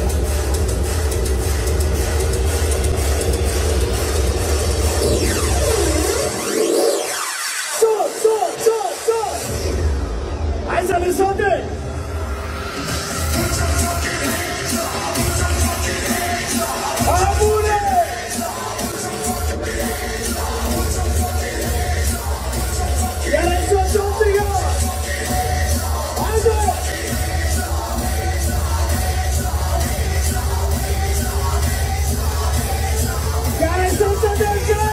so aiza le sonde Abune! Yara situação diga! Aiza! Yara situação diga!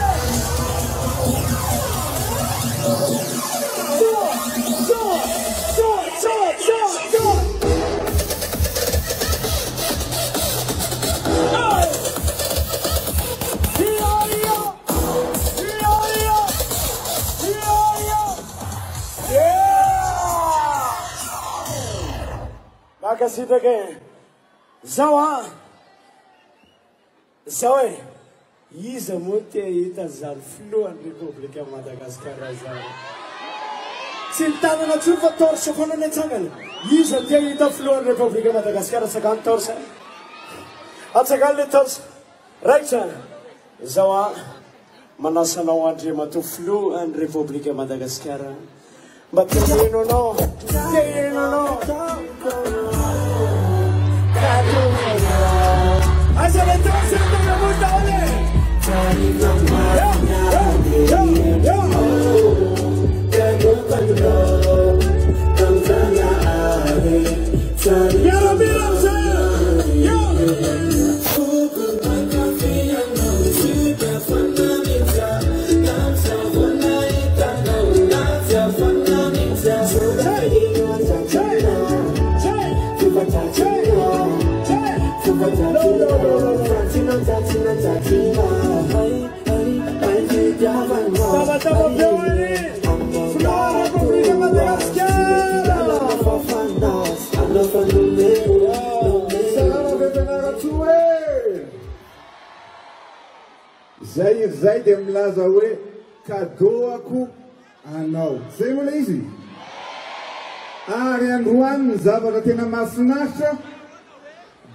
Makasitraka zao zao iza moa te hita zany filohan'ny République Madagascar zany tsy nitanana tsony fa torse foana ny atsangana iza te hita filohan'ny République Madagascar sakany torse atsakany le torse raitra zao manasanao Andriamato filohan'ny République Madagascar mba teheno anao Aiza le torse ataovy ambony daholo miaramila Tava bem ali, Flora, République Madagascar. Zay dia milaza hoe kadoako anao. Zay moa izy. Ary androany ny zavatra tena mahafinaritra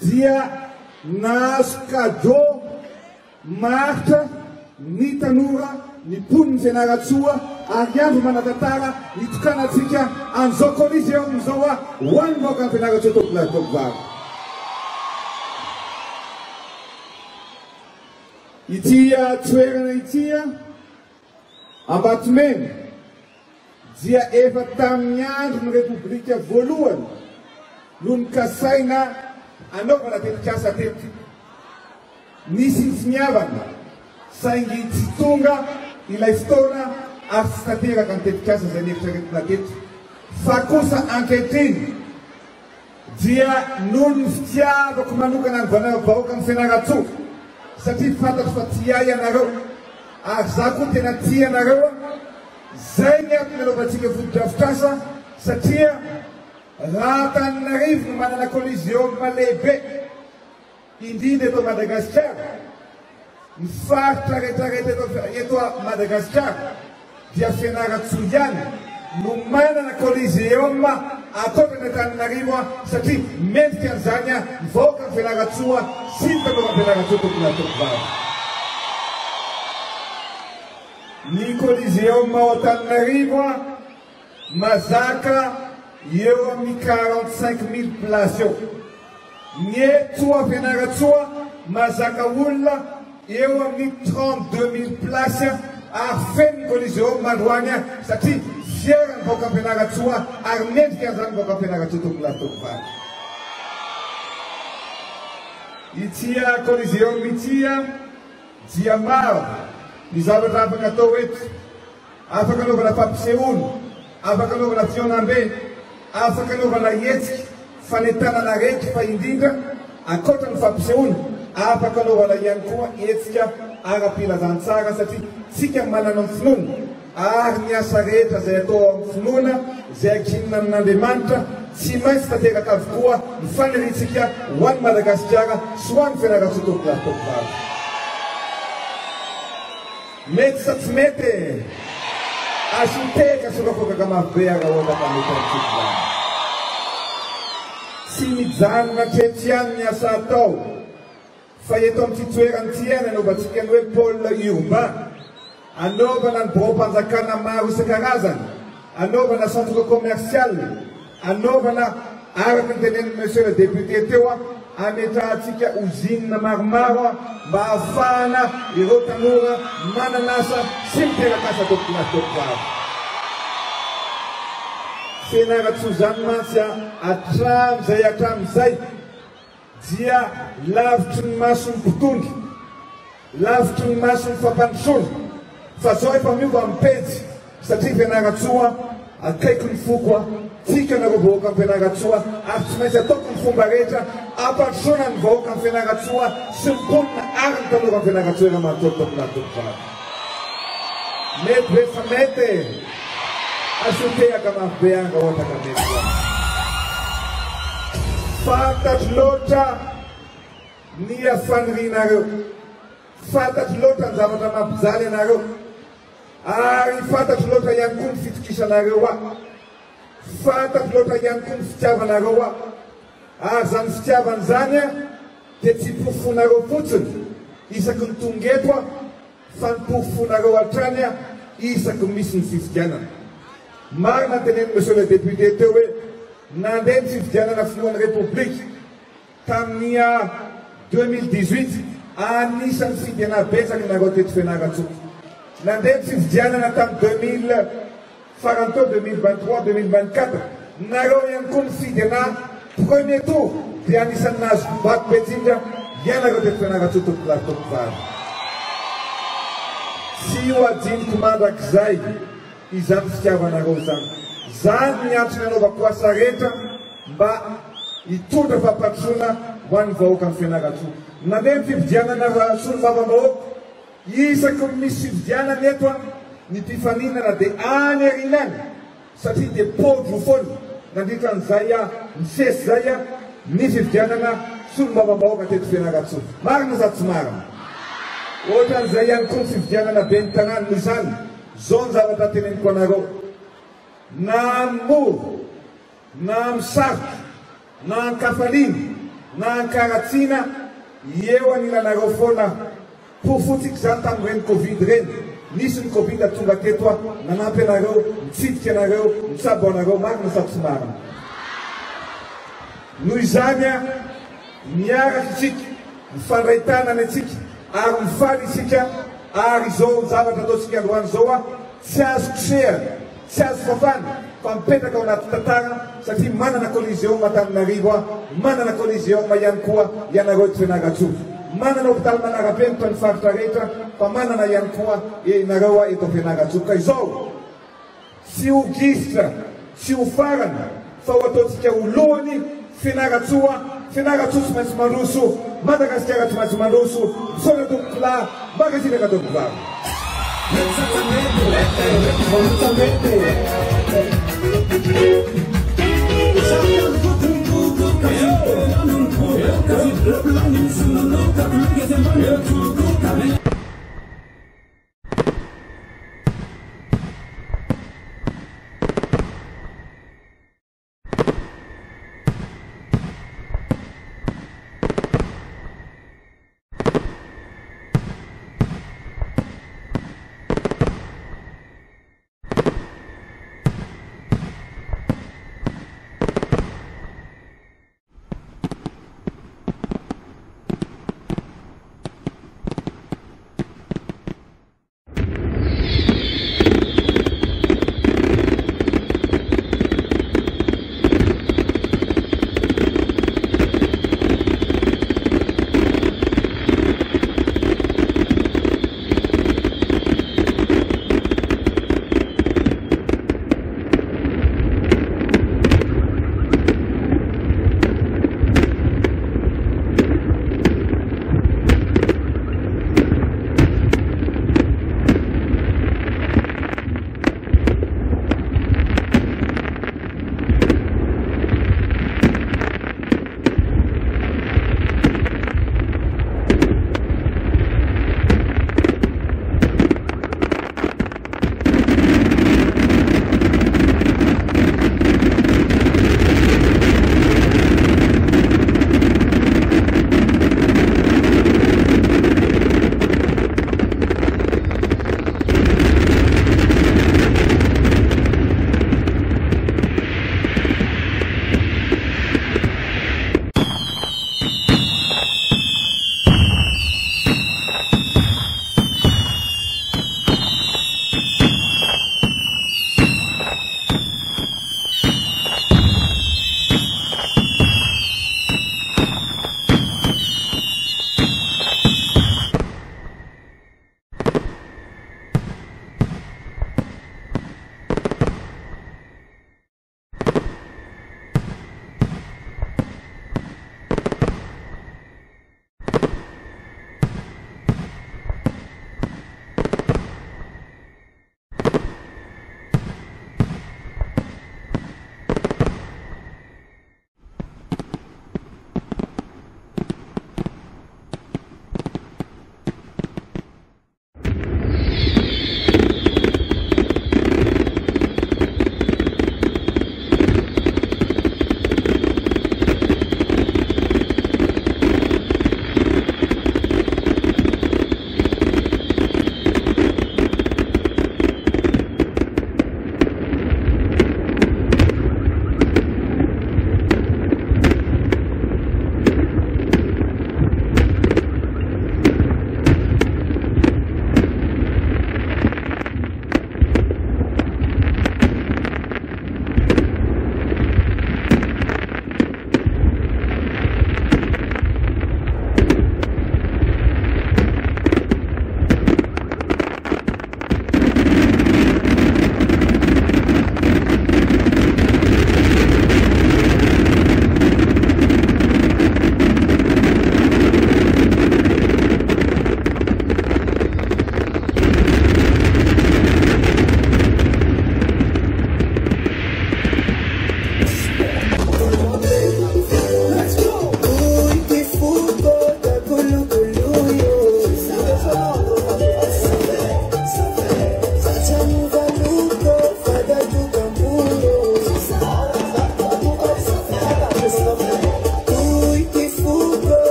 dia nahazo kadô maritra ny tanora ny poniny Fianaratsoa ary andro manatantara nitokanantsika an'izao collision zao ho an'ny moka ny Fianaratsoa tompolahy tompivavy. Ity toerana ity Ambatomena dia efa tamin'ny andro ny Repoblika voalohany no nikasaina anaovana tetikasa teto. Nisy finiavana saingy tsy tonga ilay fotoana ary tsy tanteraka ny tetikasa izay nieritraretina teto. Fa kosa ankehitriny dia noho ny fitiavako manokana ny vahoaka ny Fianaratsoa satria fantatro fa tia ianareo ary za koa tena tia anareo. Zay ny antony anaovantsika foto-drafitrasa satria raha Antananarivo no manana collision lehibe indrindra eto Madagasikara, ny faritra rehetrarehetra eto Madagasikara dia Fianaratsoa ihany no manana collision ataovy Antananarivo satria mendrika an'izany ny vahoaka ny Fianaratsoa sy ny tanora Fianaratsoa tompona tompivavy. Ny Coliseum ao Antananarivo mazaka eo amin'ny 45 000 place eo. Ny eto Fianarantsoa mazaka olona eo amin'ny 32 000 place ary feno Coliseum mandroany satria fiera ny vahoaka Fianarantsoa ary mendrika zany vahoaka Fianarantsoa tombolatoko itia Coliseum itia dia maro ny zavatra afaka atao eto. Afaka anaovana fampisehoana, afaka anaovana fionambe, afaka anaovana hetsika fanentanana rehetra fa indrindra ankoatra ny fampisehoana afaka anaovana ihany koa hetsika ara-pilazantsara satria tsika manana ny finoana ary ny asa rehetra izay atao amin'ny finoana izay ankinina amin'Andriamanitra tsy maintsy tanteraka avokoa ny faniritsika ho an'ny Madagasikara sy ho an'ny Fianarantsoa tombolatoko. Mety sa tsy mety asoteka sorafokaka marobe arahoana mety antsika tsy mijanona tretriany ny asa atao fa eto amin'ity toerany ity any anaovantsika ny hoe pôle urbain, anaovana ny borompanjakana maro isan-karazany, anaovana centre commercial, anaovana araka ny teneniny monsieur le député teo ametrahantsika usine maromaro mba ahafahana ireo tanora manana asa sy miteraka asa tokolatoko. Fianarantsoa zany mantsy hatramin'izay hatramin'izay dia lavitry ny mason'ny mpitondry, lavitry ny mason'ny fampandrosoana fa zao efa miova amin'ny pejy satria Fianarantsoa akaiky ny foko tika nareo vahoaka amin'ny Fianarantsoa ary tsy maintsy ataoko ny fomba rehetra ampandrosoana ny vahoaka amin'ny Fianarantsoa sy mponina ary ny tanora amin'ny Fianarantsoa raha manontolo tokolatoko. Mety ve sa mety asotehaka marobe anga ohatra ka mety fantatry loatra ny afanirianareo, fantatry loatra ny zavatra mampijaly anareo ary fantatry loatra ihany koa ny fitokisanareo fantatry loatra ihany koa ny fitiavanareo ary zany fitiavana zany dia tsy pofonareo fotsiny isaky ny tongeto fa ny pofonareo hatrany isaky misy ny fifidianana. Marina teneniny monsieur le député teo hoe nandeha ny fifidianana filohan'ny république tamin'ny 2018 anisan'ny fidiana betsaka nareo teto Fianarantsoa. Nandeha ny fifidianana tamin'ny 2000 farany teo 2023-2024 nareo ihany koa ny fidiana premier tour dia anisan'ny nahazo kombato betsindra ianareo teto Fianarantsoa tombolatoko vary. Tsy ho adiniko mandrakizay izany fitiavanareo zany. Zany ny antony anaovako asa rehetra mba hitondra fampandrosoana ho an'ny vahoaka amin'ny Fianarantsoa. Nandeha ny fifidianana solombavam-bahoaka isaky misy fifidianana eto ny mpifaninana dia any arinany satria dia podro foana nandritra an'izay ny sesy zay ny fifidianana solombavam-bahoaka teto Fianarantsoa. Marina sa tsy marina? Ohatran'izay ihany koa ny fifidianana be ny tanàna noho izany zao ny zavatra teneniko anareo na amin'ny moro na amin'ny sarotra na amin'ny kafaliny na amin'ny karatsina eo anilanareo foana pofotsika zany tamin'ireny covid reny. Nisy ny covid tonga teto nanampy anareo mitsidika anareo mitsabo anareo. Marina sa tsy marina? Noho izany miaraka isika mifandray tanana atsika ary mifaly isika ary zao zavatra ataotsika androany zao tsy azo kosehana, tsy azo fafana fa mipetraka ao anaty tantara satria manana Coliseum Antananarivo, manana Coliseum ihany koa ianareo eto Fianarantsoa, manana hôpitaly manarabe mitony faritra rehetra fa manana ihany koa ianareo eto Fianarantsoa. Ka izao tsy ho gisitra, tsy ho farana fa ho ataotsika ho lohany Fianarantsoa. Fianarantsoa tsy maintsy mandroso, Madagasikara tsy maintsy mandroso, misaona tombokola magasinaka tombokovary.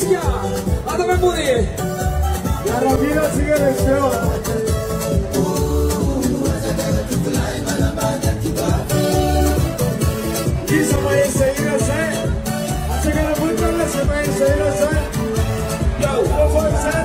música. Anda bem bonito. Maravilha, siga Isso vai sair assim. A chegar muito lá, você vai sair assim. Eu vou fazer.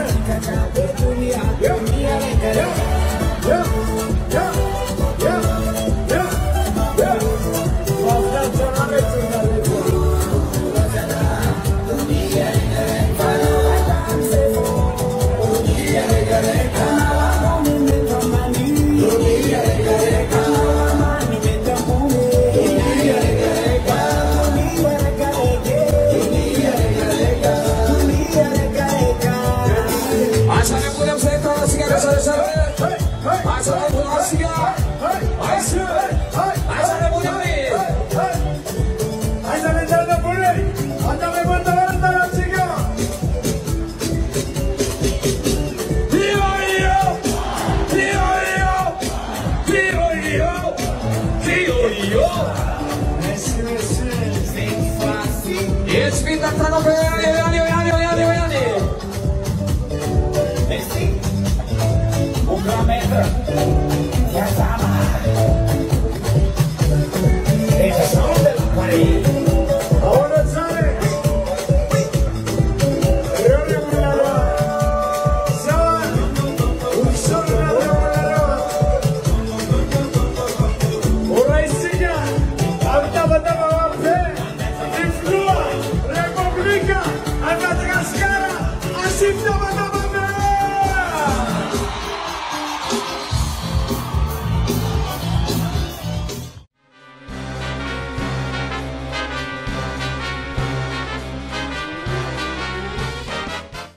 It's been that time of